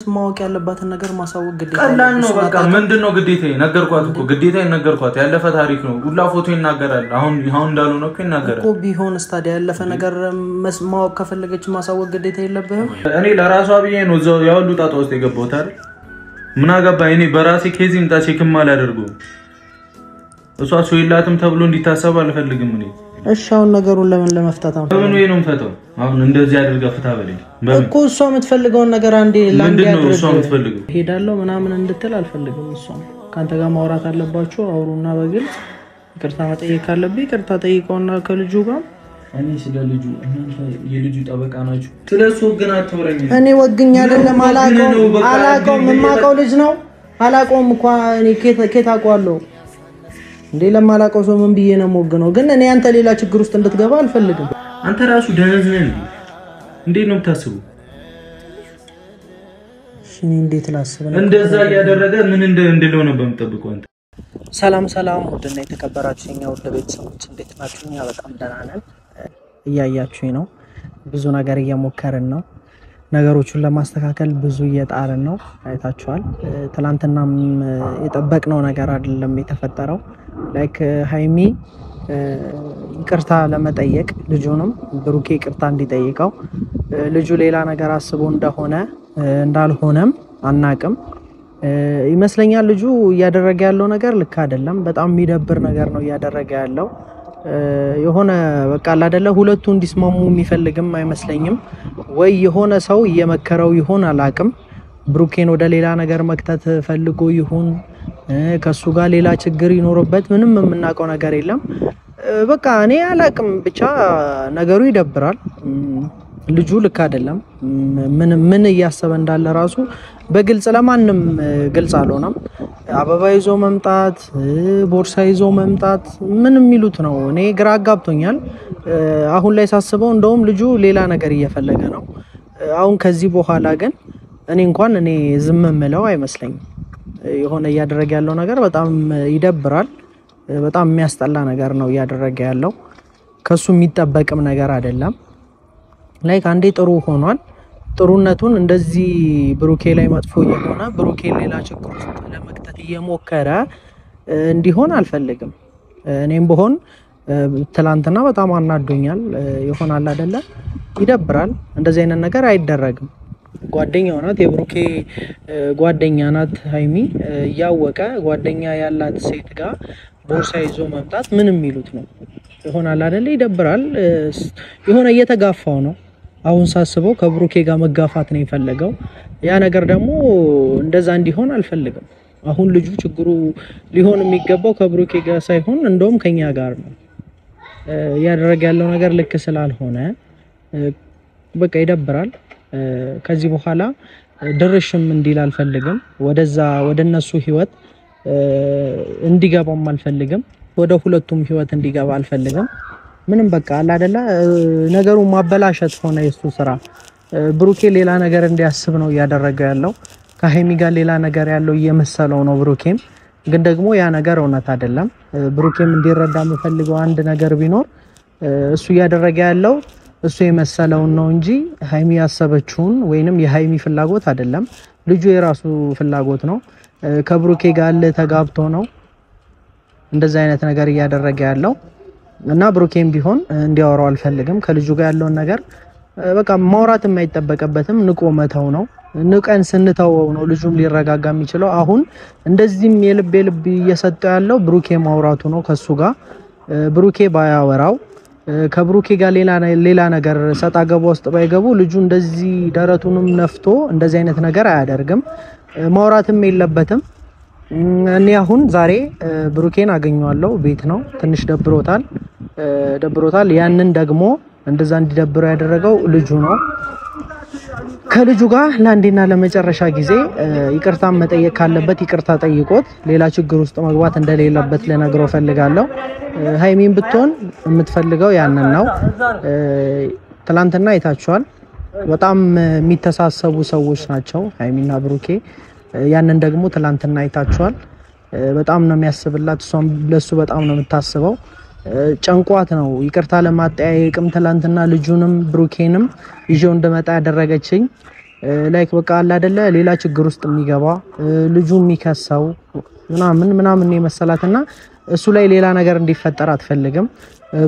ማወቅ ያለባትን ነገር ማሳወቅ ግዴታ ቀላል ነው በቃ ምንድነው ግዴታዬ ነገርኳት እኮ ግዴታዬ ነገርኳት ያለፈ ታሪክ ነው ሁላ ፎቶ ይናገራል አሁን እንዳልሆነ እኮ ይናገራል እኮ ቢሆን ስታዲያ ያለፈ ነገር ማወቅ ከፈለገች ማሳወቅ ግዴታ የለብህም እኔ ለራሷ ብዬ ነው ዘው ያውሉ ጣጣ ውስጥ የገባሁት አይደል ምን አገባኝ እኔ በራሴ ኬዚን ታቼክም አላደርገው እሷ ሶይላትም ተብሎ እንዲታሰብ አልፈልግም እኔ እሺ አሁን ነገሩን ለምን ለመፍታት ነው ለምን ወይ ነው ፈታው አሁን እንደዚህ አድርጋ ፍታ በለኝ እኮ እሷ የምትፈልገው ነገር አንዴ ላንዴ ያድርግ እሷ የምትፈልገው ሄዳለሁ ምናምን እንድትል አልፈልግም እሷ ካንተ ጋር ማውራት አለባችሁ አውሩና በግልጽ ይቅርታ መጠየቅ ካለብኝ ይቅርታ ጠይቀውና ከልጁ ጋር እኔ ስለ ልጁ እናንተ የልጁ ጠበቃ ናችሁ ስለሱ ግን አትወረኝ እኔ ወግኛ አይደለም አላቀው የማቀው ልጅ ነው አላቀውም እኮ እኔ ከታቋለሁ እንዴ ለማላቀው ሰው ምን ብዬ ነው ሞግነው ግን እኔ አንተ ሌላ ችግር ውስጥ እንድትገባ አልፈልግም አንተ ራሱ ደነዝ ነህ እንዴ ነው የምታስበው እኔ እንዴት ላስብ እንደዛ ያደረገ ምን እንደለው ነው በመጠብቀው አንተ ሰላም ወደና የተከበራችሁ የኛ ወደ ቤተሰቦች እንዴት ናችሁ እኛ በጣም ደህና ነን እያያችሁኝ ነው ብዙ ነገር እየሞከርን ነው ነገሮችን ለማስተካከል ብዙ እየጣርን ነው አይታችኋል ትላንትናም የጠበቅነው ነገር አይደለም የተፈጠረው ላይክ ሃይሚ ይቅርታ ለመጠየቅ ልጁንም ብሩኬ ይቅርታ እንዲጠይቀው ልጁ ሌላ ነገር አስቦ እንደሆነ እንዳልሆነም አናቅም ይመስለኛል ልጁ ያደረገ ያለው ነገር ልክ አይደለም በጣም የሚደብር ነገር ነው ያደረገ ያለው የሆነ በቃ አይደለ ሁለቱ እንዲስማሙ የሚፈልግም አይመስለኝም ወይ የሆነ ሰው እየመከረው ይሆን አላቅም ብሩኬን ወደ ሌላ ነገር መክተት ፈልጎ ይሆን ከሱ ጋር ሌላ ችግር ይኖርበት ምንም የምናውቀው ነገር የለም በቃ እኔ አላቅም ብቻ ነገሩ ይደብራል ልጁ ልክ አይደለም ምን እያሰበ እንዳለ ራሱ በግልጽ ለማንም ግልጽ አልሆነም አበባ ይዞ መምጣት ቦርሳ ይዞ መምጣት ምን የሚሉት ነው እኔ ግራ አጋብቶኛል አሁን ላይ ሳስበው እንደውም ልጁ ሌላ ነገር እየፈለገ ነው አሁን ከዚህ በኋላ ግን እኔ ዝም ምለው አይመስለኝም የሆነ ያደረገ ያለው ነገር በጣም ይደብራል በጣም የሚያስጠላ ነገር ነው ያደረገ ያለው ከሱ የሚጠበቅም ነገር አይደለም ላይክ አንዴ ጥሩ ሆኗል ጥሩነቱን እንደዚህ ብሩኬ ላይ መጥፎ የሆነ ብሩኬ ሌላ ችግር ውስጥ ለመክተት እየሞከረ እንዲሆን አልፈልግም እኔም በሆን ትላንትና በጣም አናዶኛል ይሆናል አይደለ ይደብራል እንደዚህ አይነት ነገር አይደረግም ጓደኛው ናት የብሩኬ ጓደኛ ናት ሃይሚ ያወቀ ጓደኛ ያላት ሴት ጋር ቦርሳ ይዞ መምጣት ምን የሚሉት ነው ይሆናል አይደለ ይደብራል የሆነ እየተጋፋው ነው አሁን ሳስበው ከብሩኬ ጋር መጋፋት ነው የፈለገው ያ ነገር ደግሞ እንደዛ እንዲሆን አልፈልግም አሁን ልጁ ችግሩ ሊሆን የሚገባው ከብሩኬ ጋር ሳይሆን እንደውም ከኛ ጋር ነው ያደረገ ያለው ነገር ልክ ስላልሆነ በቃ ይደብራል ከዚህ በኋላ ድርሽም እንዲል አልፈልግም ወደነሱ ህይወት እንዲገባም አልፈልግም ወደ ሁለቱም ህይወት እንዲገባ አልፈልግም ምንም በቃ አይደለ ነገሩ ማበላሸት ሆነ የሱ ስራ ብሩኬ ሌላ ነገር እንዲያስብ ነው ያደረገ ያለው ከሃይሚ ጋር ሌላ ነገር ያለው እየመሰለው ነው ብሩኬም ግን ደግሞ ያ ነገር እውነት አይደለም ብሩኬም እንዲረዳ የምፈልገው አንድ ነገር ቢኖር እሱ ያደረገ ያለው እሱ የመሰለው ነው እንጂ ሃይሚ ያሰበችውን ወይንም የሃይሚ ፍላጎት አይደለም ልጁ የራሱ ፍላጎት ነው ከብሩኬ ጋር ተጋብቶ ነው እንደዚህ አይነት ነገር ያደረገ ያለው እና ብሩኬም ቢሆን እንዲያወራው አልፈልግም ከልጁ ጋር ያለው ነገር በቃ ማውራት የማይጠበቅበትም ንቆ መተው ነው ንቀን ስንተወው ነው ልጁም ሊረጋጋ የሚችለው አሁን እንደዚህም የልብ እየሰጠው ያለው ብሩኬ ማውራቱ ነው ከሱ ጋር ብሩኬ ባያወራው ከብሩኬ ጋር ሌላ ነገር ሰጣ ገባ ውስጥ ባይገቡ ልጁ እንደዚህ ደረቱንም ነፍቶ እንደዚህ አይነት ነገር አያደርግም ማውራትም የለበትም እኔ አሁን ዛሬ ብሩኬን አገኘዋለሁ ቤት ነው ትንሽ ደብሮታል ያንን ደግሞ እንደዛ እንዲደብረው ያደረገው ልጁ ነው ከልጁ ጋር ለአንዴና ለመጨረሻ ጊዜ ይቅርታ መጠየቅ ካለበት ይቅርታ ጠይቆት ሌላ ችግር ውስጥ መግባት እንደሌለበት ለነግረው ፈልጋለሁ ሃይሚን ብትሆን የምትፈልገው ያንን ነው ትላንትና አይታችኋል በጣም የሚተሳሰቡ ሰዎች ናቸው ሃይሚና ብሩኬ ያንን ደግሞ ትላንትና አይታችኋል በጣም ነው የሚያስብላት እሷም ለሱ በጣም ነው የምታስበው ጨንቋት ነው ይቅርታ ለማጠያየቅም ትላንትና ልጁንም ብሩኬንም ይዤው እንደመጣ ያደረገችኝ ላይክ በቃ አለ አይደለ ሌላ ችግር ውስጥ የሚገባ ልጁ የሚከሳው ምናምን የመሰላትና እሱ ላይ ሌላ ነገር እንዲፈጠር አትፈልግም።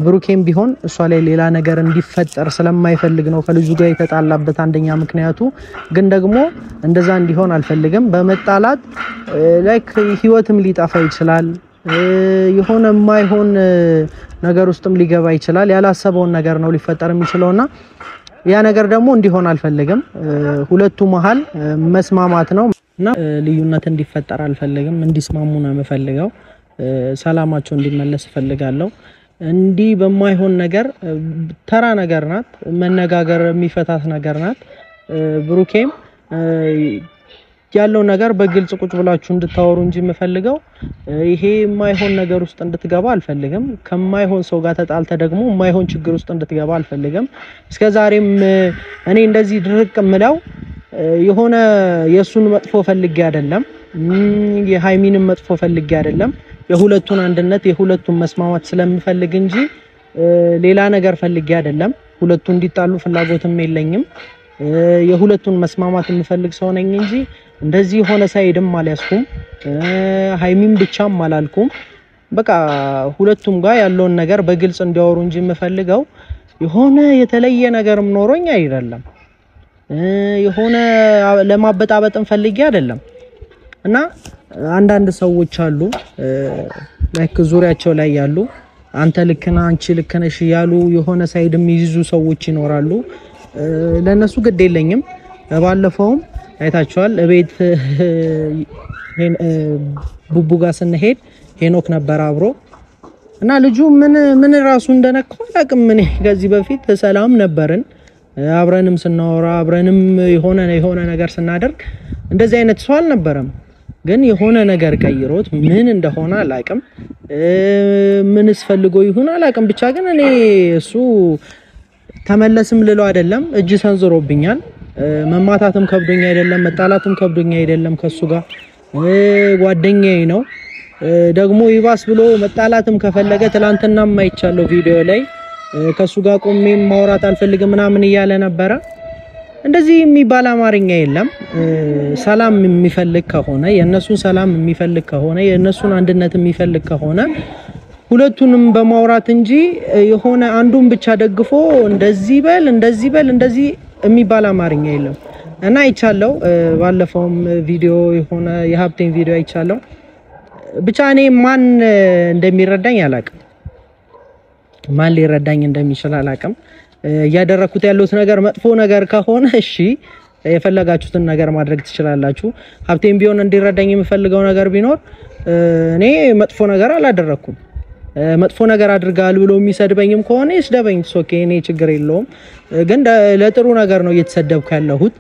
ብሩኬም ቢሆን እሷ ላይ ሌላ ነገር እንዲፈጠር ስለማይፈልግ ነው ከልጁ ጋር የተጣላበት አንደኛ ምክንያቱ። ግን ደግሞ እንደዛ እንዲሆን አልፈልግም። በመጣላት ላይክ ህይወትም ሊጣፋ ይችላል። የሆነ የማይሆን ነገር ውስጥም ሊገባ ይችላል። ያላሰበውን ነገር ነው ሊፈጠር የሚችለውና ያ ነገር ደግሞ እንዲሆን አልፈልግም። ሁለቱ መሃል መስማማት ነው እና ልዩነት እንዲፈጠር አልፈልግም። እንዲስማሙ ነው የምፈልገው። ሰላማቸው እንዲመለስ ፈልጋለሁ። እንዲ በማይሆን ነገር ተራ ነገር ናት፣ መነጋገር የሚፈታት ነገር ናት። ብሩኬም ያለው ነገር በግልጽ ቁጭ ብላችሁ እንድታወሩ እንጂ የምፈልገው ይሄ የማይሆን ነገር ውስጥ እንድትገባ አልፈልግም። ከማይሆን ሰው ጋር ተጣልተ ደግሞ የማይሆን ችግር ውስጥ እንድትገባ አልፈልግም። እስከዛሬም እኔ እንደዚህ ድርቅ ምለው የሆነ የሱን መጥፎ ፈልጌ አይደለም፣ የሃይሚንም መጥፎ ፈልጌ አይደለም። የሁለቱን አንድነት የሁለቱን መስማማት ስለምፈልግ እንጂ ሌላ ነገር ፈልጌ አይደለም። ሁለቱ እንዲጣሉ ፍላጎትም የለኝም። የሁለቱን መስማማት የምፈልግ ሰው ነኝ እንጂ እንደዚህ ሆነ ሳይድም አልያስኩም። ሃይሚም ብቻም አላልኩም። በቃ ሁለቱም ጋር ያለውን ነገር በግልጽ እንዲያወሩ እንጂ የምፈልገው የሆነ የተለየ ነገርም ኖሮኝ አይደለም። የሆነ ለማበጣበጥም ፈልጌ አይደለም። እና አንዳንድ ሰዎች አሉ ላይክ ዙሪያቸው ላይ ያሉ አንተ ልክና አንቺ ልክነሽ ያሉ የሆነ ሳይድም ይይዙ ሰዎች ይኖራሉ። ለነሱ ግድ የለኝም። ባለፈውም አይታችኋል እቤት ቡቡ ጋር ስንሄድ ሄኖክ ነበር አብሮ እና ልጁ ምን ራሱ እንደነካው አላቅም። እኔ ከዚህ በፊት ሰላም ነበርን፣ አብረንም ስናወራ አብረንም የሆነ ነገር ስናደርግ እንደዚህ አይነት ሰው አልነበረም። ግን የሆነ ነገር ቀይሮት ምን እንደሆነ አላቅም። ምንስ ፈልጎ ይሁን አላቅም። ብቻ ግን እኔ እሱ ተመለስም ልለው አይደለም፣ እጅ ሰንዝሮብኛል። መማታትም ከብዶኛ አይደለም፣ መጣላትም ከብዶኛ አይደለም። ከሱ ጋር ጓደኛዬ ነው። ደግሞ ይባስ ብሎ መጣላትም ከፈለገ ትላንትናም አይቻለው ቪዲዮ ላይ ከሱ ጋር ቆሜ ማውራት አልፈልግም ምናምን እያለ ነበር። እንደዚህ የሚባል አማርኛ የለም። ሰላም የሚፈልግ ከሆነ የነሱን ሰላም የሚፈልግ ከሆነ የነሱን አንድነት የሚፈልግ ከሆነ ሁለቱንም በማውራት እንጂ የሆነ አንዱን ብቻ ደግፎ እንደዚህ በል እንደዚህ የሚባል አማርኛ የለም። እና አይቻለው ባለፈውም ቪዲዮ የሆነ የሀብቴን ቪዲዮ አይቻለው። ብቻ እኔ ማን እንደሚረዳኝ አላቅም፣ ማን ሊረዳኝ እንደሚችል አላቅም። ያደረኩት ያለውት ነገር መጥፎ ነገር ከሆነ እሺ የፈለጋችሁትን ነገር ማድረግ ትችላላችሁ። ሀብቴን ቢሆን እንዲረዳኝ የምፈልገው ነገር ቢኖር እኔ መጥፎ ነገር አላደረኩም። መጥፎ ነገር አድርጋል ብሎ የሚሰድበኝም ከሆነ ይስደበኝ፣ ኦኬ እኔ ችግር የለውም። ግን ለጥሩ ነገር ነው እየተሰደብኩ ያለሁት።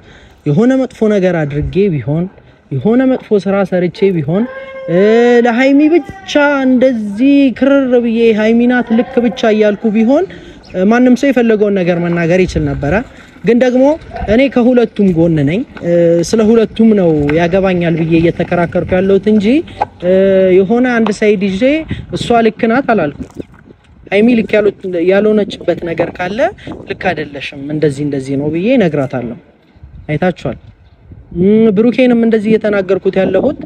የሆነ መጥፎ ነገር አድርጌ ቢሆን የሆነ መጥፎ ስራ ሰርቼ ቢሆን ለሃይሚ ብቻ እንደዚህ ክርር ብዬ ሃይሚናት ልክ ብቻ እያልኩ ቢሆን ማንም ሰው የፈለገውን ነገር መናገር ይችል ነበር። ግን ደግሞ እኔ ከሁለቱም ጎን ነኝ። ስለ ሁለቱም ነው ያገባኛል ብዬ እየተከራከርኩ ያለሁት እንጂ የሆነ አንድ ሳይድ ይዤ እሷ ልክ ናት አላልኩም። ሃይሚ ልክ ያልሆነችበት ነገር ካለ ልክ አይደለሽም እንደዚህ ነው ብዬ ነግራታለሁ። አይታችኋል። ብሩኬንም እንደዚህ እየተናገርኩት ያለሁት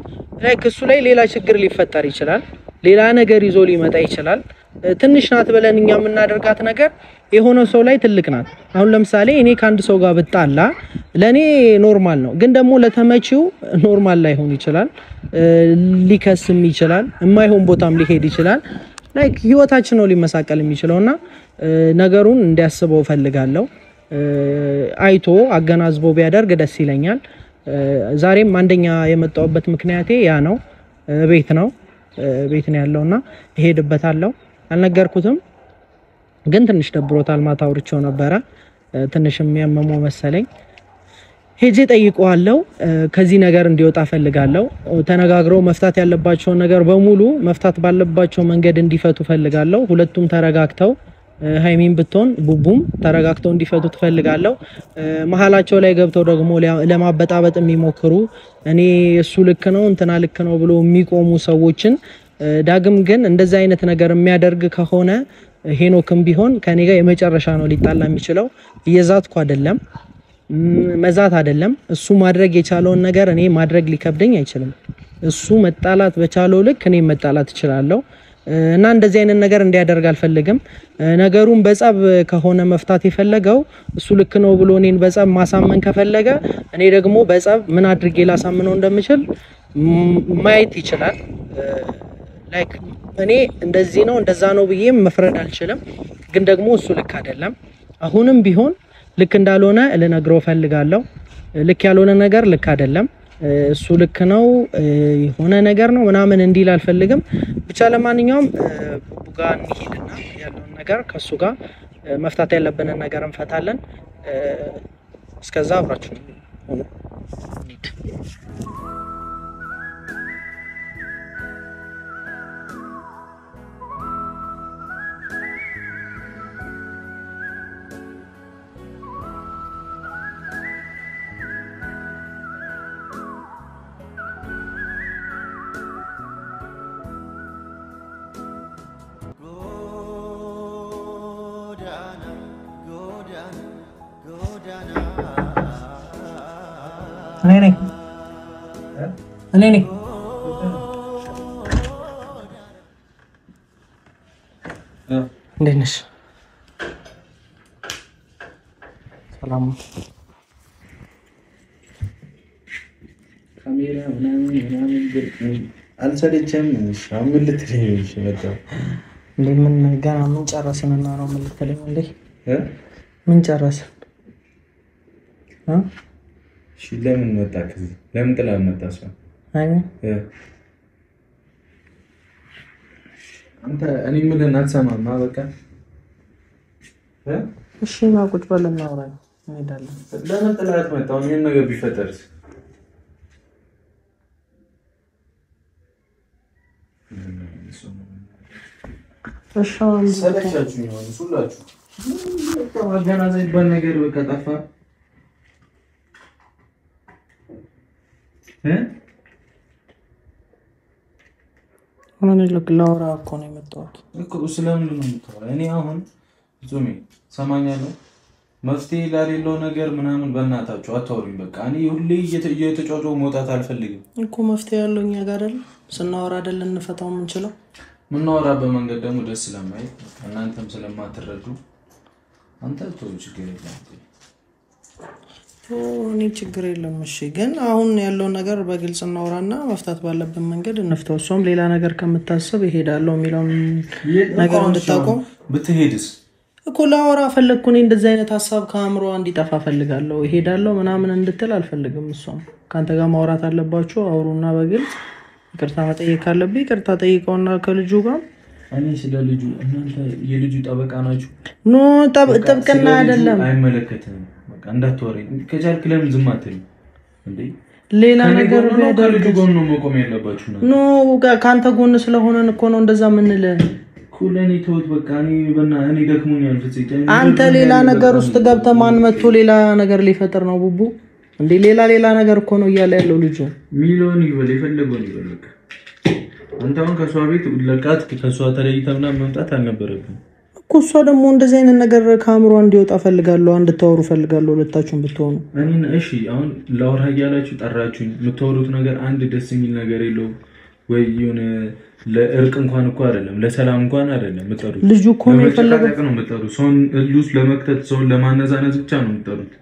እሱ ላይ ሌላ ችግር ሊፈጠር ይችላል፣ ሌላ ነገር ይዞ ሊመጣ ይችላል። ትንሽ ናት ብለን እኛ የምናደርጋት ነገር የሆነ ሰው ላይ ትልቅ ናት። አሁን ለምሳሌ እኔ ከአንድ ሰው ጋር ብጣላ ለኔ ኖርማል ነው፣ ግን ደግሞ ለተመቺው ኖርማል ላይሆን ይችላል፣ ሊከስም ይችላል፣ የማይሆን ቦታም ሊሄድ ይችላል። ላይክ ህይወታችን ነው ሊመሳቀል የሚችለውና ነገሩን እንዲያስበው ፈልጋለሁ። አይቶ አገናዝቦ ቢያደርግ ደስ ይለኛል። ዛሬም አንደኛ የመጣውበት ምክንያቴ ያ ነው። ቤት ነው ያለውና እሄድበታለሁ። አልነገርኩትም፣ ግን ትንሽ ደብሮታል። ማታ አውርቼው ነበረ። ትንሽም ያመመው መሰለኝ። ሄጄ ጠይቀዋለሁ። ከዚህ ነገር እንዲወጣ ፈልጋለሁ። ተነጋግረው መፍታት ያለባቸው ነገር በሙሉ መፍታት ባለባቸው መንገድ እንዲፈቱ ፈልጋለሁ። ሁለቱም ተረጋግተው ሃይሚን ብትሆን ቡቡም ተረጋግተው እንዲፈቱ ፈልጋለሁ። መሐላቸው ላይ ገብተው ደግሞ ለማበጣበጥ የሚሞክሩ እኔ እሱ ልክ ነው እንትና ልክ ነው ብሎ የሚቆሙ ሰዎችን ዳግም ግን እንደዚህ አይነት ነገር የሚያደርግ ከሆነ ሄኖክም ቢሆን ከኔ ጋር የመጨረሻ ነው ሊጣላ የሚችለው። እየዛትኩ አይደለም፣ መዛት አይደለም እሱ ማድረግ የቻለውን ነገር እኔ ማድረግ ሊከብደኝ አይችልም እሱ መጣላት በቻለው ልክ እኔ መጣላት እችላለሁ እና እንደዚህ አይነት ነገር እንዲያደርግ አልፈልግም ነገሩን በጸብ ከሆነ መፍታት የፈለገው እሱ ልክ ነው ብሎ እኔን በጸብ ማሳመን ከፈለገ እኔ ደግሞ በጸብ ምን አድርጌ ላሳምነው እንደምችል ማየት ይችላል ላይክ እኔ እንደዚህ ነው እንደዛ ነው ብዬ መፍረድ አልችልም ግን ደግሞ እሱ ልክ አይደለም አሁንም ቢሆን ልክ እንዳልሆነ ለነግረው ፈልጋለሁ ልክ ያልሆነ ነገር ልክ አይደለም እሱ ልክ ነው የሆነ ነገር ነው ምናምን እንዲል አልፈልግም ብቻ ለማንኛውም ቡጋን ሄድና ያለውን ነገር ከሱ ጋር መፍታት ያለብንን ነገር እንፈታለን እስከዛ አብራችሁ ሆኖ እኔ እንዴት ነሽ ሰላም ካሜራ ምናምን አልሰለችም ምን ልትለኝ መጣው ምን ገና ምን ጨረስንና ነው ምን ልትለኝ እንዴ ምን ጨረስን እሺ ለምን መጣክ ለምን ጥላ መጣስ አይ አንተ እኔ ምንን አትሰማማ በቃ እሺ ማቁጭ በለና አውራ እንሄዳለን ለምን ጥላት መጣው ምን ነገር ቢፈጠርስ እሺ ሰለቻችሁ ነው ሁላችሁ በቃ ማገናዘብ ይባል ነገር በቃ ጠፋ አሁን ለግላውራ እኮ ነው የመጣሁት እኮ ስለምን ነው የምታወራው እኔ አሁን ዞሜ ሰማኛለሁ መፍትሄ ላሌለው ነገር ምናምን በእናታችሁ አታወሩኝ በቃ እኔ ሁሌ እየተጫጫው መውጣት አልፈልግም እኮ መፍትሄ ያለው እኛ ጋር አይደል ስናወራ አይደል እንፈታው የምንችለው ምናወራበት መንገድ ደግሞ ደስ ስለማይ እናንተም ስለማትረዱ አንተ ተው ችግር የለም እኔ ችግር የለም እሺ ግን አሁን ያለው ነገር በግልጽ እናወራና መፍታት ባለበት መንገድ እንፍታው እሷም ሌላ ነገር ከምታስብ ይሄዳለው የሚለው ነገር እንድታቆም ብትሄድስ እኮ ላወራ ፈለኩ እኔ እንደዚህ አይነት ሐሳብ ከአምሮ እንዲጠፋ ፈልጋለሁ ይሄዳለው ምናምን እንድትል አልፈልግም እሷም ካንተ ጋር ማውራት አለባችሁ አውሩና በግልጽ ይቅርታ መጠየቅ ካለብኝ ይቅርታ ጠይቀውና ከልጁ ጋር እኔ ስለ ልጁ እናንተ የልጁ ጠበቃ ናችሁ ኖ ጠብቅና አይደለም አይመለከተንም በቃ እንዳትወረኝ ከቻልክ ለምን ዝም አትልም እንዴ ሌላ ነገር ከልጁ ጎን ነው መቆም ያለባችሁ ነው ኖ ካንተ ጎን ስለሆነን እኮ ነው እንደዛ ምንለ ኩለኔ ተውት በቃ እኔ ደክሞኛል ፍጽይ አንተ ሌላ ነገር ውስጥ ገብተህ ማን መጥቶ ሌላ ነገር ሊፈጠር ነው ቡቡ እንዴ ሌላ ነገር እኮ ነው እያለ ያለው ልጁ ሚሊዮን ይበል የፈለገው ይበል በቃ አንተ አሁን ከሷ ቤት ለቃት ከሷ ተለይተውና መምጣት አልነበረብም እኮ እሷ ደግሞ እንደዚህ አይነት ነገር ከአምሮ እንዲወጣ ፈልጋለሁ እንድታወሩ ፈልጋለሁ ሁለታችሁም ብትሆኑ እሺ አሁን ላውራ ያላችሁ ጠራችሁኝ የምታወሩት ነገር አንድ ደስ የሚል ነገር የለው ወይ የሆነ ለእርቅ እንኳን እኮ አይደለም ለሰላም እንኳን አይደለም የምትጠሩት ልጁ እኮ ነው የፈለገው ነው የምትጠሩት ሰውን ልጅ ለመክተት ሰውን ለማነዛነዝ ብቻ ነው የምትጠሩት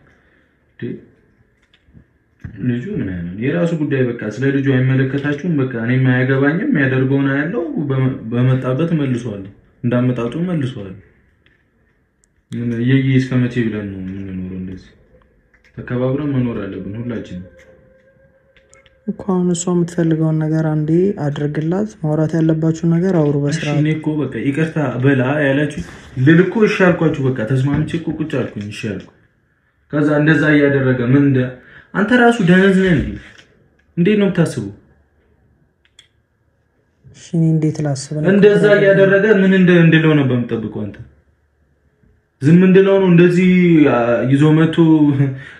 ልጁ ምን አይነት የራሱ ጉዳይ በቃ ስለ ልጁ አይመለከታችሁም በቃ እኔ ማያገባኝም ያደርገውና ያለው በመጣበት መልሷል እንዳመጣጡ መልሷል ምን እስከመቼ ብለን ነው የምንኖረው እንደዚህ ተከባብረን መኖር አለብን ሁላችን እኮ አሁን እሷ የምትፈልገውን ነገር አንዴ አድርግላት ማውራት ያለባችሁ ነገር አውሩ በስርዓት እኔ እኮ በቃ ይቅርታ በላ ያላችሁ ልልኮ እሺ አልኳችሁ በቃ ተስማምቼ እኮ ቁጭ አልኩኝ እሺ አልኩ ከዛ እንደዛ ያደረገ ምን እንደ አንተ ራሱ ደነዝ ነህ እንዴት ነው የምታስበው እሺ እንዴት ላስብ ነው እንደዛ ያደረገ ምን እንደለው ነው በመጠብቀው አንተ ዝም እንደለው ነው እንደዚህ ይዞ መቶ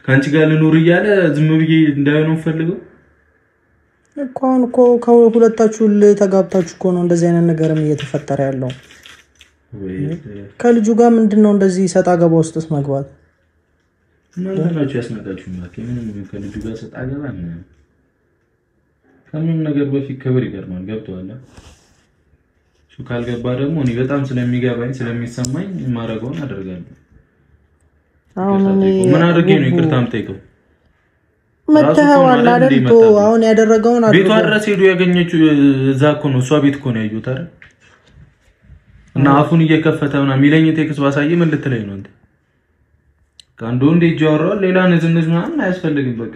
ካንቺ ጋር ልኖር ይያለ ዝም ብዬ እንዳይሆን ፈልገው እኮ ከሁለታችሁ ተጋብታችሁ እኮ ነው እንደዚህ አይነት ነገርም እየተፈጠረ ያለው ከልጁ ጋር ምንድነው እንደዚህ ሰጣ ገባ ውስጥስ መግባት እናንተ ናችሁ ያስነቃችሁ ማለት ምንም ከልጁ ጋር ሰጣገባ ነው ከምንም ነገር በፊት ክብር ይገርማል ገብቷል እሱ ካልገባ ደግሞ እኔ በጣም ስለሚገባኝ ስለሚሰማኝ ማረጋውን አደርጋለሁ አሁን እኔ ምን አድርጌ ነው ይቅርታም ጠይቀው መተዋል አይደል ቶ አሁን ያደረገውን አድርጎ ቤቷ ድረስ ሄዶ ያገኘችው እዛ እኮ ነው እሷ ቤት እኮ ነው ያዩት አይደል እና አፉን እየከፈተውና ሚለኝ ቴክስ ባሳየ ምን ልትለኝ ነው አንተ ካንዶ እንደ ጆሮል ሌላ ንዝንዝ ምናምን አያስፈልግም በቃ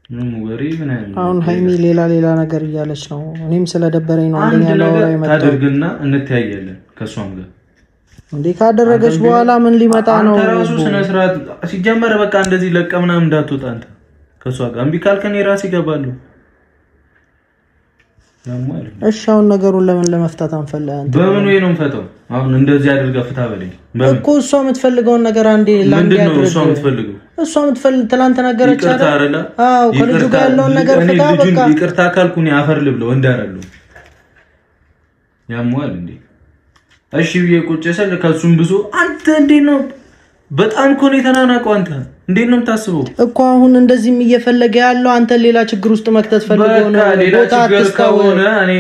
ምንም ወሬ ምናምን አሁን ሃይሚ ሌላ ነገር እያለች ነው እኔም ስለደበረኝ ነው አንደኛ ለወራ ይመጣ ታደርግና እንተያያለን ከሷም ጋር እንዴ ካደረገች በኋላ ምን ሊመጣ ነው አንተራሱ ስነ ስርዓት ሲጀመር በቃ እንደዚህ ለቀምናም እንዳትወጣ አንተ ከሷ ጋር እምቢ ካልከኝ ራስ ይገባሉ ያማል እሺ አሁን ነገሩን ለምን ለመፍታት አንፈልግ አንተ በምን ወይ ነው እንፈታው አሁን እንደዚህ አድርጋ ፍታ በለኝ እኮ እሷ የምትፈልገውን ነገር አንዴ ላንዴ ያድርግ እሷ የምትፈልግ ትላንት ነገረች አይደል አዎ ከልጁ ጋር ያለውን ነገር ፍታ በቃ ይቅርታ ካልኩኝ አፈር ልብለው እንዳረሉ ያማል እንዴ እሺ ቢየቁጭ ሰል ከሱም ብዙ አንተ እንዴ ነው በጣም እኮ ነው የተናናቀው አንተ እንዴ ነው የምታስበው እኮ አሁን እንደዚህም እየፈለገ ያለው አንተ ሌላ ችግር ውስጥ መክተት ፈልጎ ነው ቦታ አትስካውና እኔ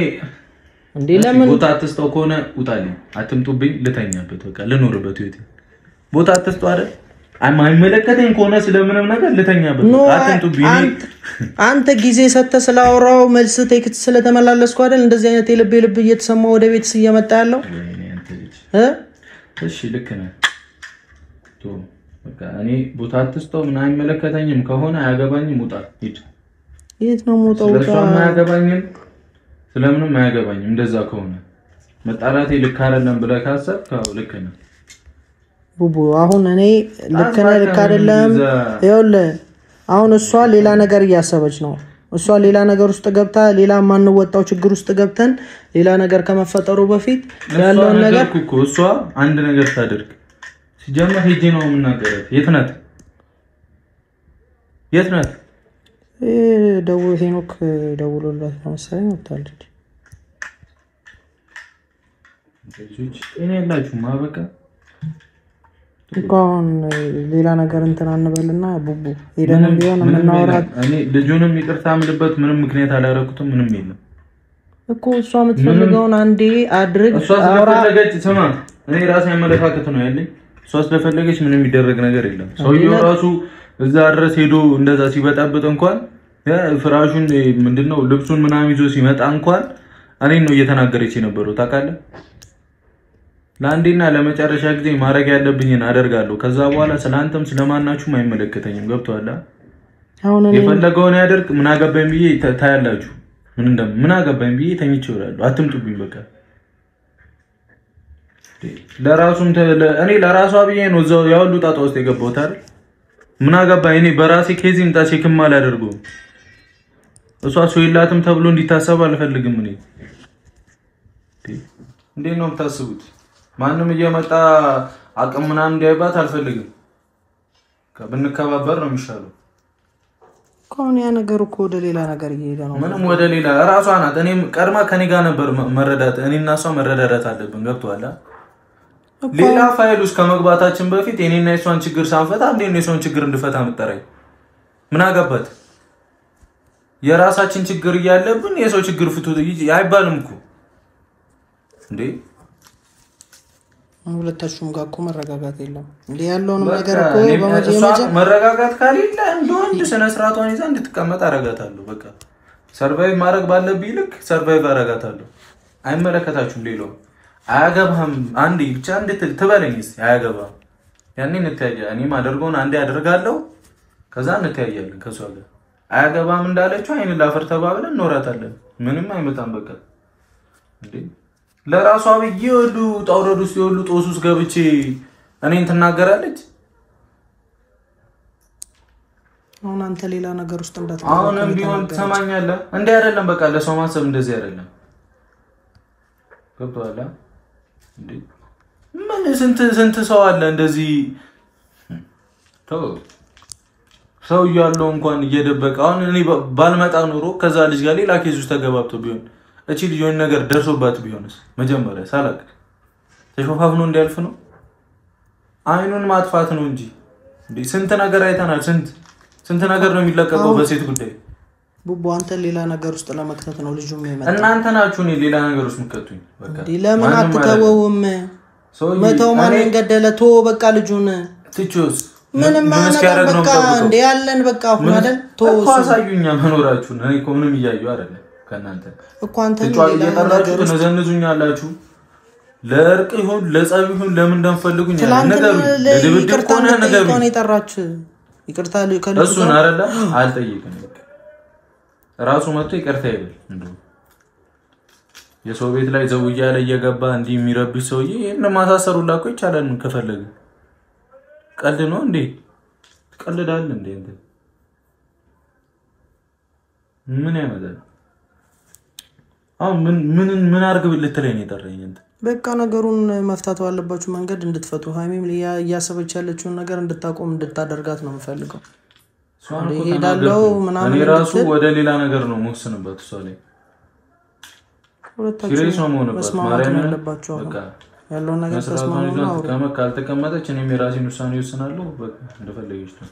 እንዴ ለምን ቦታ አትስተው ከሆነ ውጣልኝ አትምጡብኝ ልተኛበት በቃ ልኖርበት ይወት ቦታ አትስተው አይደል አይማይመለከተኝ ከሆነ ስለምንም ነገር ልተኛበት አትምጡብኝ አንተ ጊዜ ሰተ ስላወራው መልስ ቴክስት ስለተመላለስኩ አይደል እንደዚህ አይነት የልብ እየተሰማው ወደ ቤትስ እየመጣ ያለው እሺ ልክ ነህ ቶ በቃ እኔ ቦታ አትስተው ምን አይመለከተኝም ከሆነ አያገባኝም ውጣ ሂድ የት ነው ሞጣው ስለሷም አያገባኝም ስለምንም አያገባኝም እንደዛ ከሆነ መጣላቴ ልክ አይደለም ብለህ ካሰብከው ልክ ነህ ቡቡ አሁን እኔ ልክ አይደለም ይኸውልህ አሁን እሷ ሌላ ነገር እያሰበች ነው እሷ ሌላ ነገር ውስጥ ገብታ ሌላ ማንወጣው ችግር ውስጥ ገብተን ሌላ ነገር ከመፈጠሩ በፊት ያለው ነገር እኮ እሷ አንድ ነገር ታደርግ ሲጀመር ሄጄ ነው የምናገራት የት ናት ደውሎ ሄኖክ ደውሎላት ነው መሰለኝ ወጣለች እኔ ያላችሁ ማበቃ እንኳን ሌላ ነገር እንትን አንበልና ቡቡ ሄደን ቢሆን እናወራት እኔ ልጁንም ይቅርታ ምልበት ምንም ምክንያት አላረኩትም ምንም የለም እኮ እሷ የምትፈልገውን አንዴ አድርግ እሷ ስለፈለገች ስማ እኔ ራሴ አመለካከት ነው ያለኝ እሷ ስለፈለገች ምንም የሚደረግ ነገር የለም ሰውየው ራሱ እዛ ድረስ ሄዶ እንደዛ ሲበጣበጥ እንኳን ፍራሹን ምንድነው ልብሱን ምናምን ይዞ ሲመጣ እንኳን እኔን ነው እየተናገረች የነበረው ታውቃለህ ለአንዴና ለመጨረሻ ጊዜ ማድረግ ያለብኝን አደርጋለሁ ከዛ በኋላ ስለአንተም ስለማናችሁም አይመለከተኝም ገብቷል አሁን እኔ የፈለገውን ያደርግ ምን አገባኝ ብዬ ታያላችሁ ምን አገባኝ ብዬ ተኝቼው እላለሁ አትምጡብኝ በቃ ለራሱም እኔ ለራሷ ብዬ ነው እዛው ያውሉ ጣጣ ውስጥ የገባሁት አይደል ምን አገባኝ እኔ በራሴ ኬዚም ታሴክም አላደርገው እሷ ሶይላትም ተብሎ እንዲታሰብ አልፈልግም እኔ እንዴት ነው የምታስቡት ማንንም እየመጣ አቅም ምናምን እንዲያይባት አልፈልግም ከብንከባበር ነው የሚሻለው ኮን ያ ነገር እኮ ወደ ሌላ ነገር እየሄደ ነው ምንም ወደ ሌላ ራሷ ናት እኔም ቀድማ ከኔ ጋር ነበር መረዳት እኔና እሷ መረዳዳት አለብን ገብቷል ሌላ ፋይል ውስጥ ከመግባታችን በፊት የኔና የሷን ችግር ሳንፈታ እንዴ ነው የሷን ችግር እንድፈታ መጠራይ ምን አገባት የራሳችን ችግር እያለብን የሰው ችግር ፍቱ አይባልም እኮ እንዴ ሁለታችሁም ጋር እኮ መረጋጋት የለም እንዴ ያለውን ነገር እኮ በመጀመሪያ መረጋጋት ካሌለ እንደ ስነ ስርዓቷን ይዛ እንድትቀመጥ አረጋታለሁ በቃ ሰርቫይቭ ማድረግ ባለብኝ ልክ ሰርቫይቭ አረጋታለሁ አይመለከታችሁም ሌላው አያገባም አንዴ ብቻ እንድትል ትበለኝስ አያገባም ያኔ እንተያያ እኔ ማደርገውን አንዴ አደርጋለሁ ከዛ እንተያያለን ከሷ ጋር አያገባም እንዳለችው አይን ላፈር ተባብለን ኖራታለን ምንም አይመጣም በቃ እንዴ ለራሷ በየወዱ ጣውረዱ ሲወሉ ጦሱስ ገብቼ እኔን ትናገራለች አሁን አንተ ሌላ ነገር ውስጥ እንዳትገባ አሁንም ቢሆን ትሰማኛለህ እንዴ አይደለም በቃ ለሰው ማሰብ እንደዚህ አይደለም ገብቶሃል እንዴ ምን ስንት ሰው አለ እንደዚህ ተው ሰው ያለው እንኳን እየደበቀ አሁን እኔ ባልመጣ ኖሮ ከዛ ልጅ ጋር ሌላ ኬዝ ውስጥ ተገባብቶ ቢሆን እቺ ልጅ የሆነ ነገር ደርሶባት ቢሆንስ መጀመሪያ ሳላቅ ተሾፋፍኖ እንዲያልፍ ነው አይኑን ማጥፋት ነው እንጂ ስንት ነገር አይተናል ስንት ነገር ነው የሚለቀቀው በሴት ጉዳይ ቡቡ አንተ ሌላ ነገር ውስጥ ለመክተት ነው ልጁም ይመጣ እናንተ ናችሁ ነው ሌላ ነገር ውስጥ ምከቱኝ በቃ ለምን አትተወውም መተው ማን እንገደለ ቶ በቃ ልጁን ትቾስ ምንም ማነው በቃ እንደ ያለን በቃ አሁን አይደል ቶ አሳዩኛ መኖራችሁ እኔ እኮ ምንም ይያዩ አይደል ከናንተ እኮ አንተ ሌላ ነገር ተነዘንዙኛላችሁ ለርቅ ይሁን ለጸብ ይሁን ለምን እንደምፈልጉኝ ነገር ለድብድብ ቆነ ነገር ነው የጠራችሁ ይቅርታ ከልጅ እሱን አይደለ አልጠይቅም ራሱ መጥቶ ይቅርታ ይበል እንደው የሰው ቤት ላይ ዘውያ ላይ እየገባ እንዲ የሚረብሽ ሰውዬ እና ማሳሰሩላ እኮ ይቻላል ከፈለገ ቀልድ ነው እንዴ ቀልዳል እንዴ እንዴ ምን ያመጣል አሁን ምን አርግብ ልትለኝ የጠራኝ እንዴ በቃ ነገሩን መፍታት ባለባችሁ መንገድ እንድትፈቱ ሃይሚም ያያሰበች ያለችውን ነገር እንድታቆም እንድታደርጋት ነው የምፈልገው ይሄዳለው ምናምን እኔ ራሱ ወደ ሌላ ነገር ነው ወስንበት እሷ ላይ ሁለታችሁ መስማማት ያለባችሁ በቃ ያለው ነገር ተስማሙ ነው ካልተቀመጠች እኔም የራሴን ውሳኔ ወስናለሁ በቃ እንደፈለገች ነው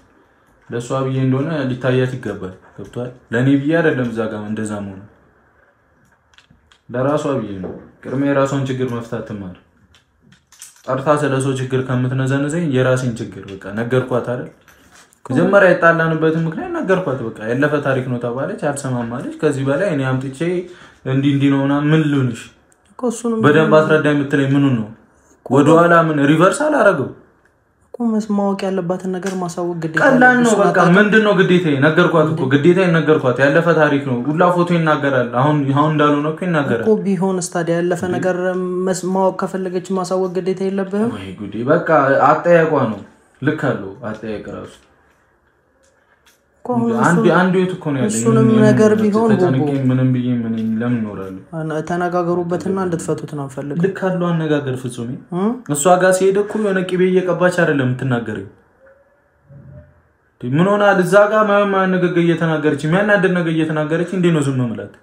ለሷ ብዬ እንደሆነ ሊታያት ይገባል ገብቷል ለኔ ብዬ አይደለም እዛ ጋር እንደዛ ነው ለራሷ ብዬ ነው ቅርሜ የራሷን ችግር መፍታት ትማር ጠርታ ስለሰው ችግር ከምትነዘነዘኝ የራሴን ችግር በቃ ነገርኳት አይደል መጀመሪያ የጣላንበት ምክንያት ነገርኳት በቃ ያለፈ ታሪክ ነው ተባለች አልሰማም አለች ከዚህ በላይ እኔ አምጥቼ እንዲ ነውና ምን ልሁንሽ እኮ እሱንም በደንብ አስረዳኝ የምትለኝ ምን ነው ወደ ኋላ ምን ሪቨርስ አላረገው እኮ መስማወቅ ያለባትን ነገር ማሳወቅ ግዴታ ቀላል ነው በቃ ምንድነው ግዴታዬ ነገርኳት እኮ ግዴታዬ ነገርኳት ያለፈ ታሪክ ነው ሁላ ፎቶ ይናገራል አሁን እንዳልሆነ እኮ ይናገራል እኮ ቢሆን ስታዲያ ያለፈ ነገር መስማወቅ ከፈለገች ማሳወቅ ግዴታ የለብህም ወይ ጉዴ በቃ አጠያቋ ነው ልክ አለው አጠያቅ ራሱ አንድ ወጥ እኮ ነው ያለኝ እሱንም ነገር ቢሆን ምንም ብዬ ምን ለምን ኖራለሁ ተነጋገሩበትና እንድትፈቱት ነው ፈልገው ልክ አለው አነጋገር ፍጹም እሷ ጋር ሲሄድ እኮ የሆነ ቅቤ እየቀባች አይደለም የምትናገረው ምን ሆነ እዛ ጋር ማን ነገር እየተናገረች የሚያናደድ ነገር እየተናገረች እንዴ ነው ዝም ማለት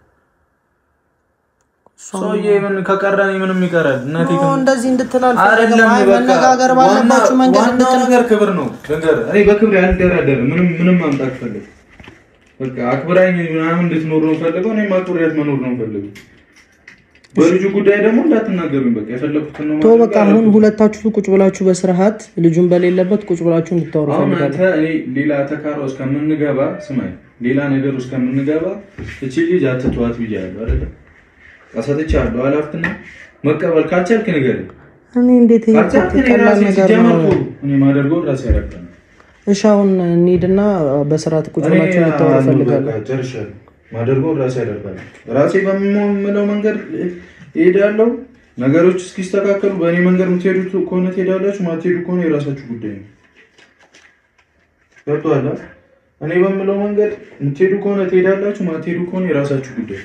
ሶዬ ምን ከቀረኝ ምንም ይቀራል እናቴ እንደዚህ እንድትላልፍ አይደለም መነጋገር ባለባችሁ መንገድ እንድትነጋገር ክብር ነው ነገር እኔ በክብር ያልደራደር ምንም ማምጣት ፈልግ በቃ አክብራኝ ምናምን እንድትኖር ነው ፈልገው እኔ ማክብሪያት መኖር ነው ፈልገው በልጁ ጉዳይ ደግሞ እንዳትናገሩኝ በቃ የፈለኩት ነው ማለት በቃ አሁን ሁለታችሁ ቁጭ ብላችሁ በስርዓት ልጁን በሌለበት ቁጭ ብላችሁ እንድታወሩ ፈልጋለሁ እኔ ሌላ ተካሮ እስከምንገባ ስማይ ሌላ ነገር እስከምንገባ እቺ ልጅ አትተዋት ብያለሁ አይደል አሰተቻለሁ አላፍትና መቀበል ካልቻልክ ነገር እኔ እንዴት ይቀላል ነገር ነው እኔ ማደርገው ራስ ያረጋል እሻውን እንሂድና በስርዓት ቁጭ ብላችሁ እንድታወሩ ፈልጋለሁ ጨርሻለሁ ማደርገው ራስ ያደርጋል ራሴ በመምለው መንገድ እሄዳለሁ ነገሮች እስኪስተካከሉ በእኔ መንገድ የምትሄዱት ከሆነ ትሄዳላችሁ ማትሄዱ ከሆነ የራሳችሁ ጉዳይ ነው ገብቶሃል እኔ በመምለው መንገድ የምትሄዱ ከሆነ ትሄዳላችሁ ማትሄዱ ከሆነ የራሳችሁ ጉዳይ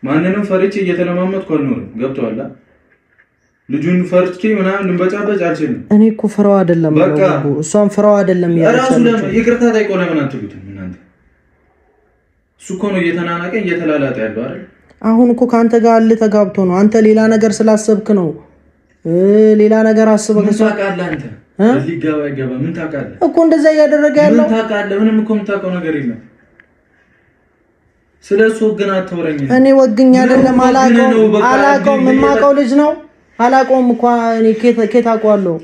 ማንንም ፈርቼ እየተለማመጥኩ አልኖርም ገብቶሃል ልጁን ፈርቼ ምናምን ልንበጫበጭ አልችልም እኔ እኮ ፍራው አይደለም ነው እሷም ፍራው አይደለም ያራሱ ይቅርታ ታይቆ ለምን አትሉት እናንተ እሱ እኮ ነው እየተናናቀ እየተላላጠ ያለው አይደል አሁን እኮ ካንተ ጋር ተጋብቶ ነው አንተ ሌላ ነገር ስላሰብክ ነው ሌላ ነገር አስበህ ምን ታውቃለህ አንተ ሊጋባ ይገባ ምን ታውቃለህ እኮ እንደዛ ያደረገ ያለው ምን ታውቃለህ ምንም እኮ የምታውቀው ነገር የለም ስለሱ ግን አትወረኝ እኔ ወግኝ አይደለም አላቀው የማቀው ልጅ ነው አላቀውም እኮ እኔ ከታቋለው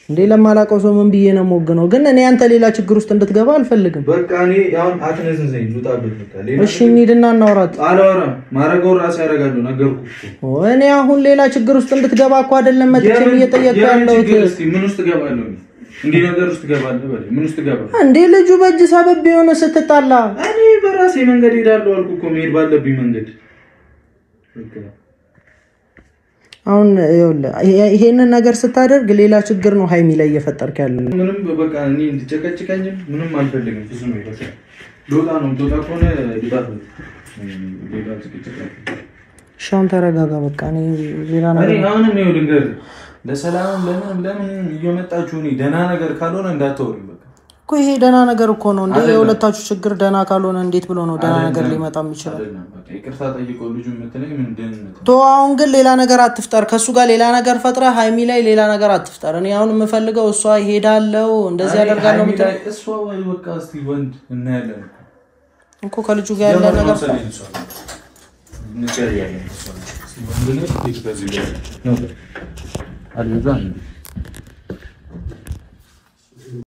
እንዴ ለማላቀው ሰው ምን ብዬ ነው ወግነው ግን እኔ አንተ ሌላ ችግር ውስጥ እንድትገባ አልፈልግም በቃ እኔ አሁን አትነዘዘኝ ሉጣብህ በቃ እሺ እንሂድና እናውራት አላወራም ማረገው ራስ ያረጋሉ ነገርኩ እኔ አሁን ሌላ ችግር ውስጥ እንድትገባ እኮ አይደለም መጥቼም እየጠየቅኩ ያለሁት ምን ውስጥ ገባለሁ እንዴ ነገር ውስጥ ገባለሁ በል ምን ውስጥ ገባለሁ እንዴ ልጁ በእጅ ሰበብ የሆነ ስትጣላ እኔ በራሴ መንገድ ሄዳለሁ አልኩ እኮ መሄድ ባለብኝ መንገድ በቃ አሁን ይሄንን ነገር ስታደርግ ሌላ ችግር ነው ሃይሚ ላይ እየፈጠርክ ያለው ምንም በቃ እኔ እንድጨቀጭቀኝ ምንም አልፈልግም ብዙ ነው ይበቃ ዶታ ነው ዶታ ኮነ ዶታ ሌላ ጭቅጭቅ ሻውን ተረጋጋ በቃ እኔ ሌላ ነገር እኔ አሁንም ነው ልንገር ለሰላም ለምን እየመጣችሁ ነው ደና ነገር ካልሆነ እንዳትወሩ በቃ እኮ ይሄ ደህና ነገር እኮ ነው እንዴ የሁለታችሁ ችግር ደህና ካልሆነ እንዴት ብሎ ነው ደህና ነገር ሊመጣ የሚችለው ይቅርታ ጠይቀው ልጁ የምትለኝ ምንድን ነው ቶ አሁን ግን ሌላ ነገር አትፍጠር ከሱ ጋር ሌላ ነገር ፈጥራ ሃይሚ ላይ ሌላ ነገር አትፍጠር እኔ አሁን የምፈልገው እሷ ይሄዳለው እንደዚህ ያደርጋለው ምትል እሷ ወይ በቃ እስቲ ወንድ እናያለን እኮ ከልጁ ጋር ያለ ነገር ንገር ያለ እሷ ወንድ ነው ይከታተል ነው አልዛ